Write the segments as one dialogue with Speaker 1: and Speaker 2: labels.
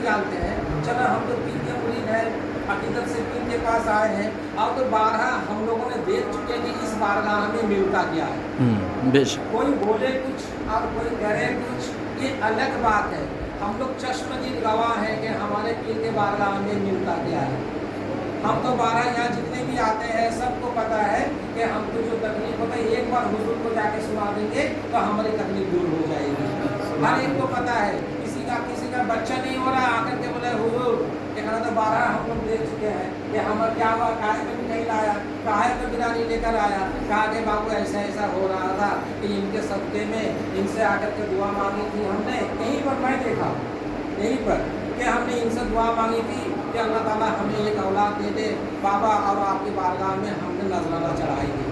Speaker 1: नहीं जानते हैं। चलो हम तो पीर के मुरीद हैं, हकीकत से पीर के पास आए हैं, और तो बारहा हम लोगों ने देख चुके हैं कि इस बारगाह में मिलता क्या है।
Speaker 2: बेशक।
Speaker 1: कोई बोले कुछ और कोई करे कुछ, ये अलग बात है। हम लोग चश्मदीद गवाह हैं कि हमारे पीर के बारगाह में मिलता क्या है। हम तो बारह यहाँ जितने भी आते हैं सबको पता है कि हमको जो तकलीफ होता है, एक बार हुजूर को जाके सुना देंगे तो हमारी तकलीफ दूर हो जाएगी। हर एक को पता है। किसी का बच्चा नहीं हो रहा, आकर के बोले हुजूर कहना तो बारह हम लोग देख चुके हैं कि हमारा क्या हुआ, काहे में नहीं लाया, काहे में बिरानी लेकर आया, कहा कि बाबू ऐसा ऐसा हो रहा था कि इनके सदके में इनसे आकर के दुआ मांगी थी हमने। यहीं पर मैं देखा, यहीं पर कि हमने इनसे दुआ मांगी थी कि अल्लाह ताला हमें एक औलाद दे दे बाबा, और आपकी बारगाह में हमने नजराना चढ़ाई थी।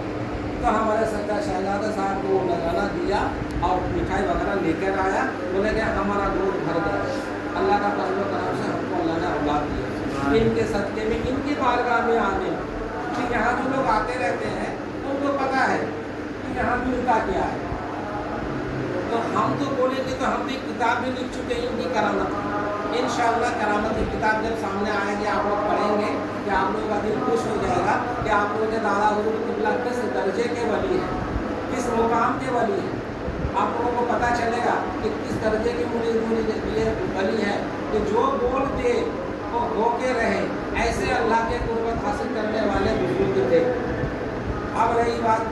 Speaker 1: तो हमारे सरकार शहजादा साहब को नजराना दिया और मिठाई वगैरह लेकर आया। बोले कि हमारा गोद भर गया, अल्लाह का फजल करम से हमको अल्लाह ने औलाद दिया। इनके सदके में, इनकी बारगाह में आने, तो यहाँ जो लोग आते रहते हैं उनको पता है कि यहाँ मिलता क्या है। तो हम तो बोलेंगे तो हम भी किताब भी लिख चुके हैं इनकी करामत। इंशाअल्लाह करामत की किताब जब सामने आएगी, आप लोग पढ़ेंगे कि आप लोगों का दिल खुश हो जाएगा कि आप लोगों के दादा हुजूर किबला किस दर्जे के वली हैं, किस मुकाम के वली हैं। आप लोगों को पता चलेगा कि किस दर्जे के मुरीद वली है, कि जो बोल दे वो होके रहे, ऐसे अल्लाह के कुर्बत हासिल करने वाले बुजुर्ग थे। अब रही बात,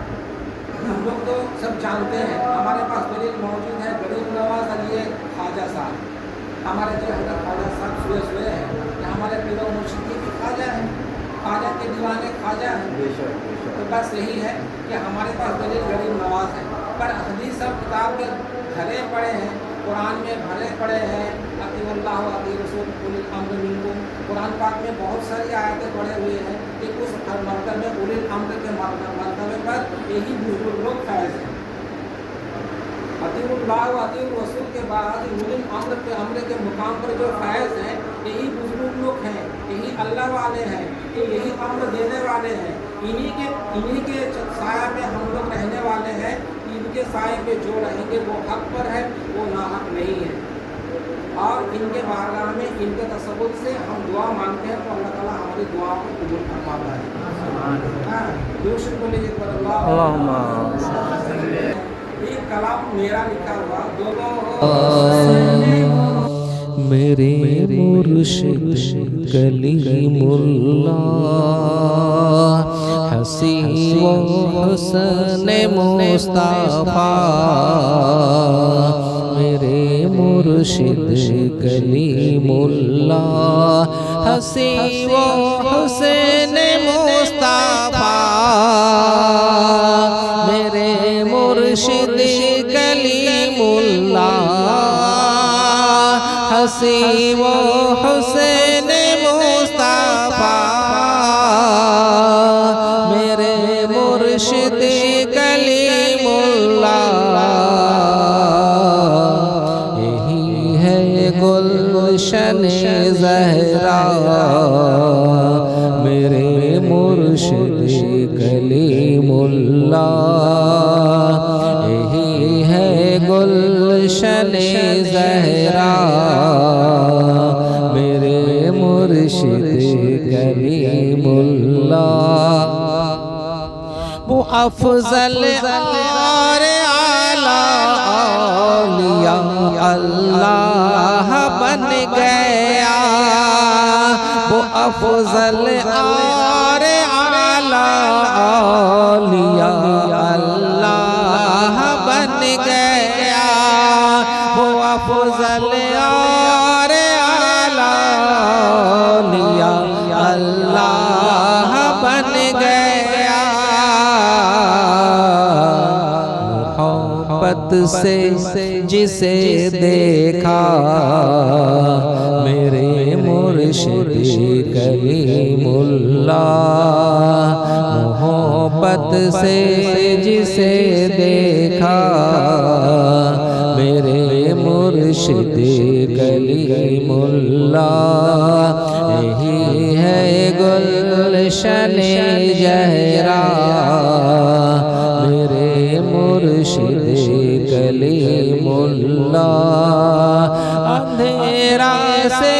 Speaker 1: हम लोग तो सब जानते हैं, हमारे पास दलील मौजूद है। गरीब नवाज अली ख्वाजा साहब, हमारे जो हज़रत ख्वाजा साहब सुए हैं, कि हमारे पीरो मुर्शिदी के ख्वाजा हैं, ख्वाजा के दीवाने ख्वाजा हैं। तो बस यही है कि हमारे पास दलील गरीब नवाज है, पर हदीस सब किताब के भरे पड़े हैं, कुरान में भरे पड़े हैं। अतीउल्लाह व अती रसूल उलिल अम्र मिनकुम, कुरान पाक में बहुत सारी आयतें पढ़े हुए हैं कि उस मरतबे उलिल अम्र के मरतबे पर यही बुजुर्ग लोग फैज़ हैं। अतीउल्लाह व अती रसूल के बाद उलिल अम्र के मुकाम पर जो फैज़ हैं, यही बुजुर्ग लोग हैं, यही अल्लाह वाले हैं, कि यही अम्र देने वाले हैं। इन्हीं के साया में हम लोग रहने वाले हैं। इनके साए पे जो रहेंगे वो हक पर है, वो नाहक नहीं है। और इनके बारगाह में इनके तसव्वुर से हम दुआ मांगते हैं तो अल्लाह ताला हमारी दुआ को कबूल फरमाता है। दूसरे को लीजिए पर
Speaker 2: अल्लाहुम्मा।
Speaker 1: एक कलाम मेरा लिखा हुआ दोनों
Speaker 3: मेरे मुर्शिद कलीमुल्लाह हसी व हसन मुस्तफा, मेरे मुर्शिद कलीमुल्लाह हसी व हसन मुस्तफा, मेरे मुर्शिद कलीमुल्लाह हसी वो हुसैन मुस्तफा, मेरे मुर्शिद कलीमुल्लाह यही है गुलशन ज़हरा, मेरे मुर्शिद कलीमुल्लाह यही है गुलशन ज़हरा, मेरे मुर्शिद कलीमुल्लाह। वो अफजल और आला औलिया अल्लाह बन गया, वो अफजल और आला औलिया अल्लाह बन गया, वो अफजल और आला औलिया अल्लाह बन गया। मोहब्बत से जिसे देखा मेरे मुर्शिद कलीमुल्लाह, मोहब्बत से जिसे देखा मेरे मुर्शिद कलीमुल्लाह यही है गुलशन ज़हरा, मेरे मुर्शिद कलीमुल्लाह। अंधेरा से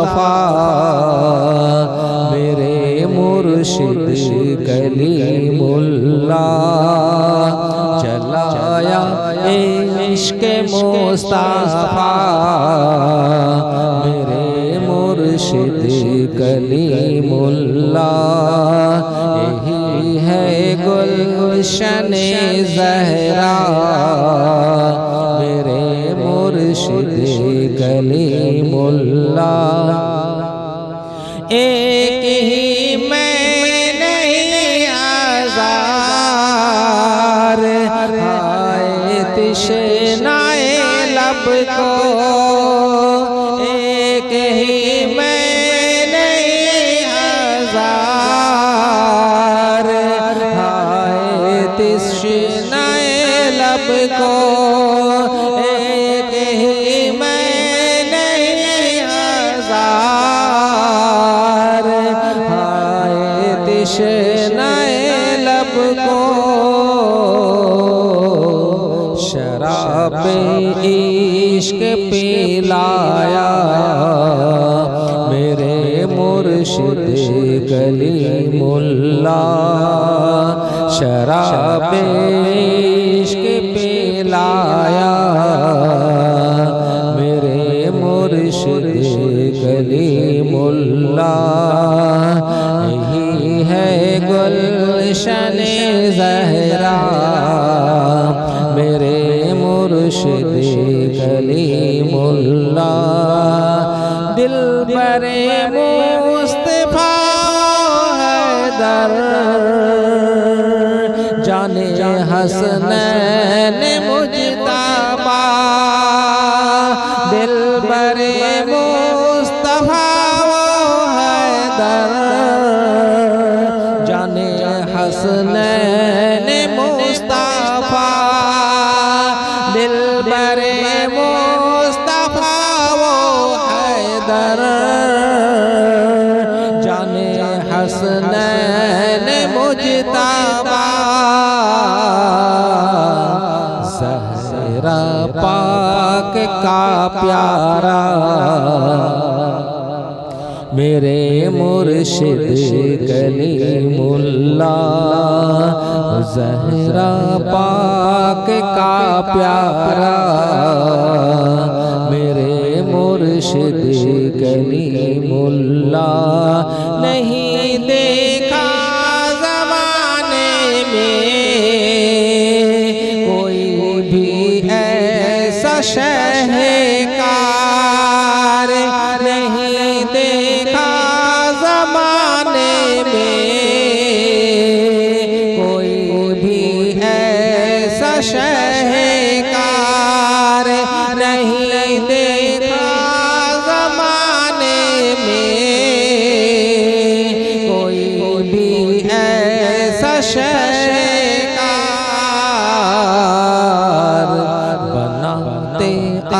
Speaker 3: मुस्तफा मेरे मुर्शिद कलीमुल्लाह चलाया इश्क मुस्तफा मेरे मुर्शिद कलीमुल्लाह यही है गुलशने ज़हरा मेरे मुर्शिद कलीमुल्लाह एक ही मैं नहीं हजार हाय तिश्नाए लब को एक ही मैं नहीं हजार हाय तिश्नाए लब को एक ही मैं नहीं हजार हाय तिश्नाए लब को शराब इश्क पिलाया मेरे मुर्शिद कलीमुल्लाह शराब इश्क पिलाया मेरे मुर्शिद कलीमुल्लाह यही है गुलशने ज़हरा मेरे मुर्शिद कलीमुल्लाह दिल बरे मुस्तफा हैदर जाने हसनैन मुजतबा दिल बरे मुस्तफा हैदर जाने हसनैन मुस्तफा दिल बरे मुस्तफा वो हैदर जाने हसनैन मुजतबा ज़हरा पाक का प्यारा मेरे मुर्शिद कलीमुल्लाह ज़हरा पाक का प्यारा मेरे मुर्शिद कलीमुल्लाह नहीं देखा ज़माने में कोई भी ऐसा शहकार नहीं देखा ज़माने में कोई भी ऐसा शहकार नहीं देखा ज़माने में कोई भी ऐसा शहकार बनाते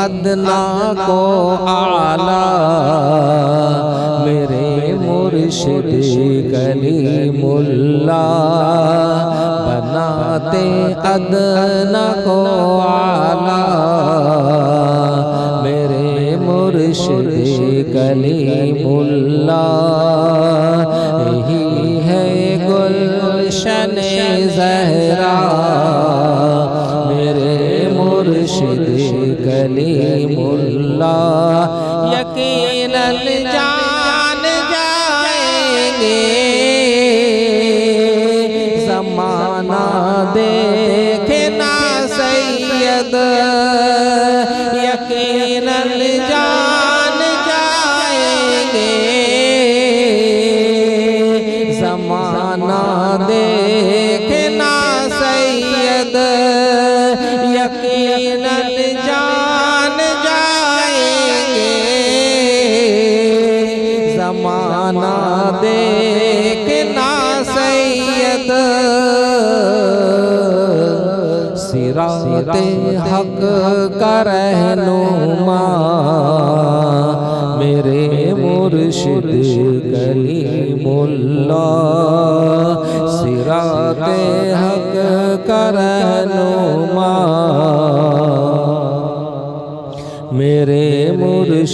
Speaker 3: अदना को आला मेरे मुर्शिद कलीमुल्लाह बनाते अदना को आला मेरे मुर्शिद कलीमुल्लाह यही है गुलशने ज़हरा मेरे मुर्शिद कलीमुल्लाह यकीनन जान जाएंगे ज़माना देखे ना सैयद यकीनन जान जाएंगे ज़माना देखे ना सैयद यकीनन जान जाएंगे ज़माना देखना सैयद सिराते हक का रहनुमा मेरे मुर्शिद कलीमुल्लाह सिराते हक का रहनुमा मेरे मुर्शिद